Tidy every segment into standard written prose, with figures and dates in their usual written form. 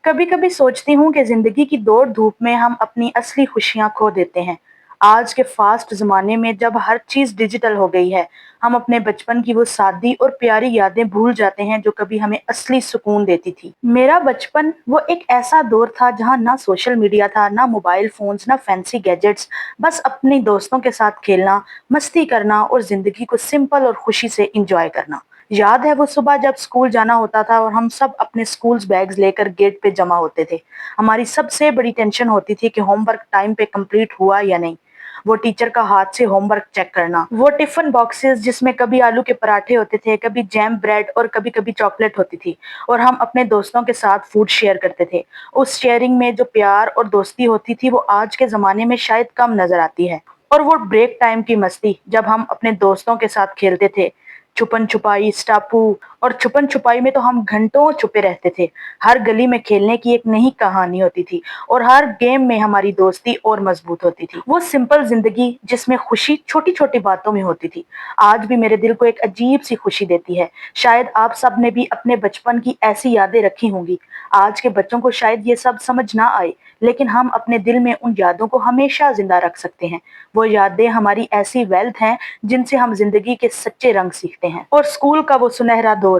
कभी कभी सोचती हूँ कि जिंदगी की दौड़ धूप में हम अपनी असली खुशियां खो देते हैं। आज के फास्ट जमाने में जब हर चीज डिजिटल हो गई है, हम अपने बचपन की वो सादी और प्यारी यादें भूल जाते हैं जो कभी हमें असली सुकून देती थी। मेरा बचपन वो एक ऐसा दौर था जहाँ ना सोशल मीडिया था, ना मोबाइल फोन्स, ना फैंसी गैजेट्स। बस अपने दोस्तों के साथ खेलना, मस्ती करना और जिंदगी को सिंपल और खुशी से इंजॉय करना। याद है वो सुबह जब स्कूल जाना होता था और हम सब अपने स्कूल्स बैग्स लेकर गेट पे जमा होते थे। हमारी सबसे बड़ी टेंशन होती थी कि होमवर्क टाइम पे कंप्लीट हुआ या नहीं। वो टीचर का हाथ से होमवर्क चेक करना, वो टिफिन बॉक्सेस जिसमें कभी आलू के पराठे होते थे, कभी जैम ब्रेड और कभी कभी चॉकलेट होती थी, और हम अपने दोस्तों के साथ फूड शेयर करते थे। उस शेयरिंग में जो प्यार और दोस्ती होती थी वो आज के जमाने में शायद कम नजर आती है। और वो ब्रेक टाइम की मस्ती जब हम अपने दोस्तों के साथ खेलते थे, छुपन छुपाई, स्टापू। और छुपन छुपाई में तो हम घंटों छुपे रहते थे। हर गली में खेलने की एक नई कहानी होती थी और हर गेम में हमारी दोस्ती और मजबूत होती थी। वो सिंपल जिंदगी जिसमें खुशी छोटी छोटी बातों में होती थी, आज भी मेरे दिल को एक अजीब सी खुशी देती है। शायद आप सब ने भी अपने बचपन की ऐसी यादें रखी होंगी। आज के बच्चों को शायद ये सब समझ ना आए, लेकिन हम अपने दिल में उन यादों को हमेशा जिंदा रख सकते हैं। वो यादें हमारी ऐसी वेल्थ हैं जिनसे हम जिंदगी के सच्चे रंग सीखते हैं। और स्कूल का वो सुनहरा दौर,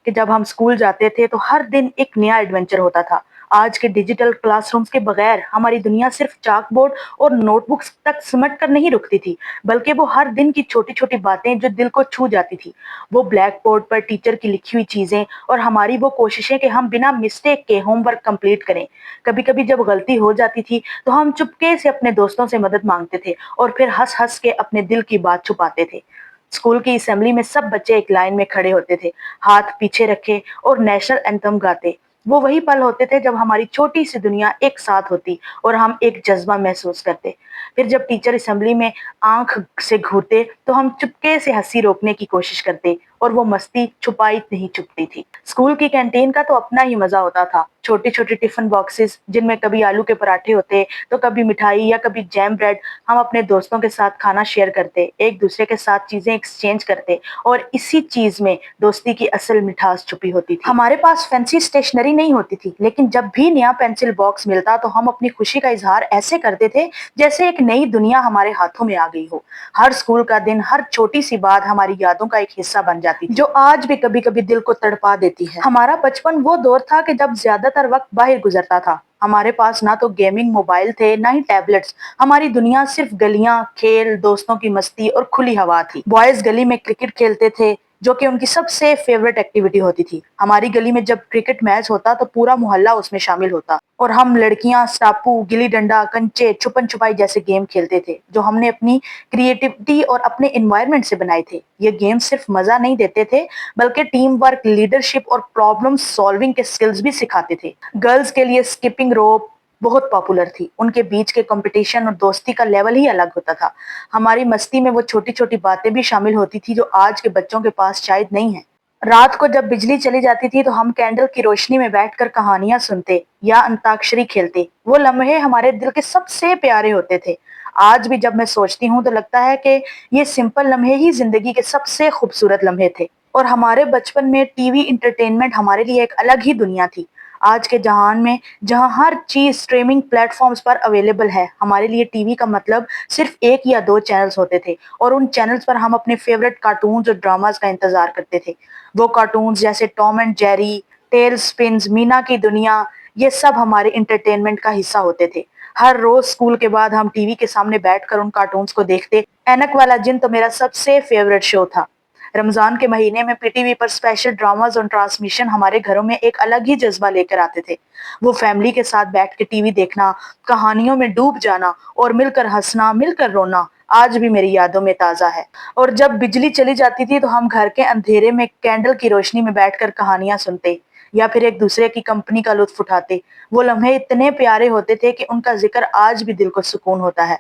कि जब हम स्कूल जाते थे तो हर दिन एक नया एडवेंचर होता था। आज के डिजिटल क्लासरूम्स के बगैर हमारी दुनिया सिर्फ चाक बोर्ड और नोटबुक्स तक सिमट कर नहीं रुकती थी, बल्कि वो हर दिन की छोटी छोटी बातें जो दिल को छू जाती थी। वो ब्लैक बोर्ड पर टीचर की लिखी हुई चीजें और हमारी वो कोशिशें कि हम बिना मिस्टेक के होमवर्क कंप्लीट करें। कभी कभी जब गलती हो जाती थी तो हम चुपके से अपने दोस्तों से मदद मांगते थे और फिर हंस हंस के अपने दिल की बात छुपाते थे। स्कूल की असेंबली में सब बच्चे एक लाइन में खड़े होते थे, हाथ पीछे रखे, और नेशनल एंथम गाते। वो वही पल होते थे जब हमारी छोटी सी दुनिया एक साथ होती और हम एक जज्बा महसूस करते। फिर जब टीचर असेंबली में आंख से घूरते तो हम चुपके से हंसी रोकने की कोशिश करते, और वो मस्ती छुपाई नहीं छुपती थी। स्कूल की कैंटीन का तो अपना ही मजा होता था। छोटे छोटे टिफिन बॉक्सेस जिनमें कभी आलू के पराठे होते, तो कभी मिठाई या कभी जैम ब्रेड। हम अपने दोस्तों के साथ खाना शेयर करते, एक दूसरे के साथ चीजें एक्सचेंज करते, और इसी चीज में दोस्ती की असल मिठास छुपी होती थी। हमारे पास फैंसी स्टेशनरी नहीं होती थी, लेकिन जब भी नया पेंसिल बॉक्स मिलता तो हम अपनी खुशी का इजहार ऐसे करते थे जैसे एक नई दुनिया हमारे हाथों में आ गई हो। हर स्कूल का दिन, हर छोटी सी बात हमारी यादों का एक हिस्सा बन जाती थी, जो आज भी कभी कभी दिल को तड़पा देती है। हमारा बचपन वो दौर था कि जब ज्यादातर वक्त बाहर गुजरता था। हमारे पास ना तो गेमिंग मोबाइल थे, ना ही टैबलेट्स। हमारी दुनिया सिर्फ गलियां, खेल, दोस्तों की मस्ती और खुली हवा थी। बॉयज गली में क्रिकेट खेलते थे, जो कि उनकी सबसे फेवरेट एक्टिविटी होती थी। हमारी गली में जब क्रिकेट मैच होता तो पूरा मोहल्ला उसमें शामिल होता, और हम लड़कियां स्टापू, गिल्ली डंडा, कंचे, छुपन छुपाई जैसे गेम खेलते थे, जो हमने अपनी क्रिएटिविटी और अपने एनवायरनमेंट से बनाए थे। ये गेम सिर्फ मजा नहीं देते थे, बल्कि टीम वर्क, लीडरशिप और प्रॉब्लम सॉल्विंग के स्किल्स भी सिखाते थे। गर्ल्स के लिए स्किपिंग रोप बहुत पॉपुलर थी। उनके बीच के कंपटीशन और दोस्ती का लेवल ही अलग होता था। हमारी मस्ती में वो छोटी छोटी बातें भी शामिल होती थी जो आज के बच्चों के पास शायद नहीं है। रात को जब बिजली चली जाती थी तो हम कैंडल की रोशनी में बैठकर कहानियां सुनते या अंताक्षरी खेलते। वो लम्हे हमारे दिल के सबसे प्यारे होते थे। आज भी जब मैं सोचती हूँ तो लगता है कि ये सिंपल लम्हे ही जिंदगी के सबसे खूबसूरत लम्हे थे। और हमारे बचपन में टीवी इंटरटेनमेंट हमारे लिए एक अलग ही दुनिया थी। आज के जहान में जहां हर चीज स्ट्रीमिंग प्लेटफॉर्म्स पर अवेलेबल है, हमारे लिए टीवी का मतलब सिर्फ एक या दो चैनल्स होते थे, और उन चैनल्स पर हम अपने फेवरेट कार्टून्स और ड्रामास का इंतजार करते थे। वो कार्टून्स जैसे Tom and Jerry, tale spins, Meena की दुनिया, ये सब हमारे इंटरटेनमेंट का हिस्सा होते थे। हर रोज स्कूल के बाद हम टीवी के सामने बैठकर उन कार्टून्स को देखते। एनक वाला जिन तो मेरा सबसे फेवरेट शो था। रमजान के महीने में पीटीवी पर स्पेशल ड्रामास और ट्रांसमिशन हमारे घरों में एक अलग ही जज्बा लेकर आते थे। वो फैमिली के साथ बैठ के टीवी देखना, कहानियों में डूब जाना और मिलकर हंसना, मिलकर रोना आज भी मेरी यादों में ताजा है। और जब बिजली चली जाती थी तो हम घर के अंधेरे में कैंडल की रोशनी में बैठकर कहानियां सुनते या फिर एक दूसरे की कंपनी का लुत्फ उठाते। वो लम्हे इतने प्यारे होते थे कि उनका जिक्र आज भी दिल को सुकून होता है।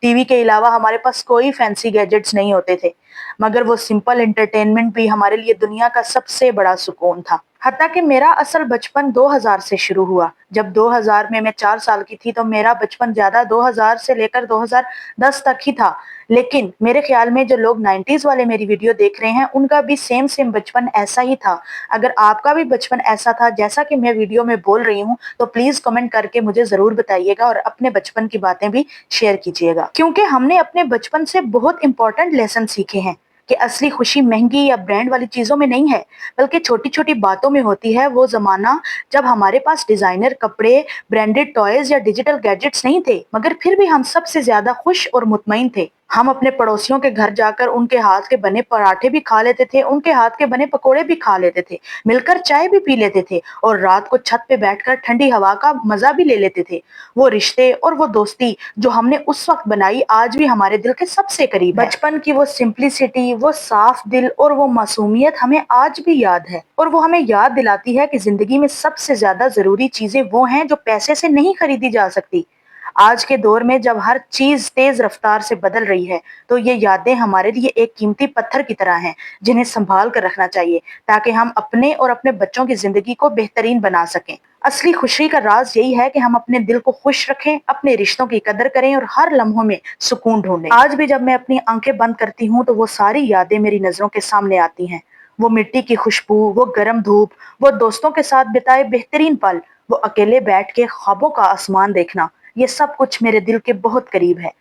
टीवी के अलावा हमारे पास कोई फैंसी गैजेट्स नहीं होते थे। मगर वो सिंपल एंटरटेनमेंट भी हमारे लिए दुनिया का सबसे बड़ा सुकून था। हत्ता कि मेरा असल बचपन 2000 से शुरू हुआ। जब 2000 में मैं 4 साल की थी तो मेरा बचपन ज़्यादा 2000 से लेकर 2010 तक ही था। लेकिन मेरे ख्याल में जो लोग 90s वाले मेरी वीडियो देख रहे हैं, उनका भी सेम बचपन ऐसा ही था। अगर आपका भी बचपन ऐसा था जैसा कि मैं वीडियो में बोल रही हूँ, तो प्लीज़ कमेंट करके मुझे ज़रूर बताइएगा और अपने बचपन की बातें भी शेयर कीजिएगा। क्योंकि हमने अपने बचपन से बहुत इंपॉर्टेंट लेसन सीखे हैं कि असली खुशी महंगी या ब्रांड वाली चीज़ों में नहीं है, बल्कि छोटी-छोटी बातों में होती है। वो ज़माना जब हमारे पास डिज़ाइनर कपड़े, ब्रांडेड टॉयज़ या डिजिटल गैजेट्स नहीं थे, मगर फिर भी हम सबसे ज़्यादा खुश और मुतमईन थे। हम अपने पड़ोसियों के घर जाकर उनके हाथ के बने पराठे भी खा लेते थे, उनके हाथ के बने पकोड़े भी खा लेते थे, मिलकर चाय भी पी लेते थे और रात को छत पे बैठकर ठंडी हवा का मज़ा भी ले लेते थे। वो रिश्ते और वो दोस्ती जो हमने उस वक़्त बनाई, आज भी हमारे दिल के सबसे करीब है। बचपन की वो सिंप्लिसिटी, वो साफ दिल और वो मासूमियत हमें आज भी याद है, और वो हमें याद दिलाती है कि ज़िंदगी में सबसे ज़्यादा ज़रूरी चीज़ें वो हैं जो पैसे से नहीं खरीदी जा सकती। आज के दौर में जब हर चीज़ तेज़ रफ्तार से बदल रही है, तो ये यादें हमारे लिए एक कीमती पत्थर की तरह हैं, जिन्हें संभाल कर रखना चाहिए, ताकि हम अपने और अपने बच्चों की ज़िंदगी को बेहतरीन बना सकें। असली खुशी का राज यही है कि हम अपने दिल को खुश रखें, अपने रिश्तों की कदर करें और हर लम्हों में सुकून ढूंढें। आज भी जब मैं अपनी आंखें बंद करती हूँ, तो वो सारी यादें मेरी नज़रों के सामने आती हैं। वो मिट्टी की खुशबू, वो गर्म धूप, वो दोस्तों के साथ बिताए बेहतरीन पल, वो अकेले बैठ के ख्वाबों का आसमान देखना, ये सब कुछ मेरे दिल के बहुत करीब है।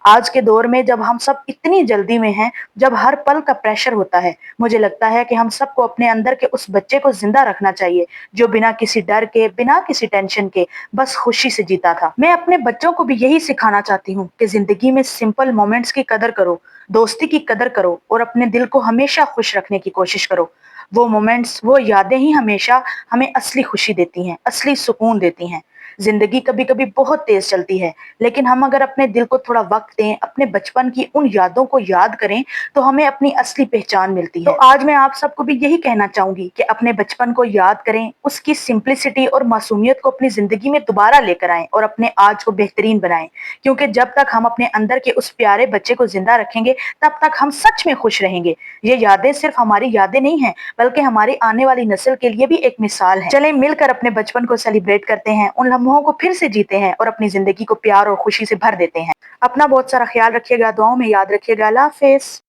आज के दौर में जब हम सब इतनी जल्दी में हैं, जब हर पल का प्रेशर होता है, मुझे लगता है कि हम सबको अपने अंदर के उस बच्चे को जिंदा रखना चाहिए, जो बिना किसी डर के, बिना किसी टेंशन के, बस खुशी से जीता था। मैं अपने बच्चों को भी यही सिखाना चाहती हूँ कि जिंदगी में सिंपल मोमेंट्स की कदर करो, दोस्ती की कदर करो और अपने दिल को हमेशा खुश रखने की कोशिश करो। वो मोमेंट्स, वो यादें ही हमेशा हमें असली खुशी देती हैं, असली सुकून देती हैं। जिंदगी कभी कभी बहुत तेज चलती है, लेकिन हम अगर अपने दिल को थोड़ा वक्त दें, अपने बचपन की उन यादों को याद करें, तो हमें अपनी असली पहचान मिलती है। तो आज मैं आप सबको भी यही कहना चाहूंगी कि अपने बचपन को याद करें, उसकी सिंप्लिसिटी और मासूमियत को अपनी जिंदगी में दोबारा लेकर आएं और अपने आज को बेहतरीन बनाएं। क्योंकि जब तक हम अपने अंदर के उस प्यारे बच्चे को जिंदा रखेंगे, तब तक हम सच में खुश रहेंगे। ये यादें सिर्फ हमारी यादें नहीं हैं, बल्कि हमारी आने वाली नस्ल के लिए भी एक मिसाल है। चलें मिलकर अपने बचपन को सेलिब्रेट करते हैं, उन लम्हों को फिर से जीते हैं और अपनी जिंदगी को प्यार और खुशी से भर देते हैं। अपना बहुत सारा ख्याल रखिएगा, दुआओं में याद रखिएगा। अल्लाह हाफिज।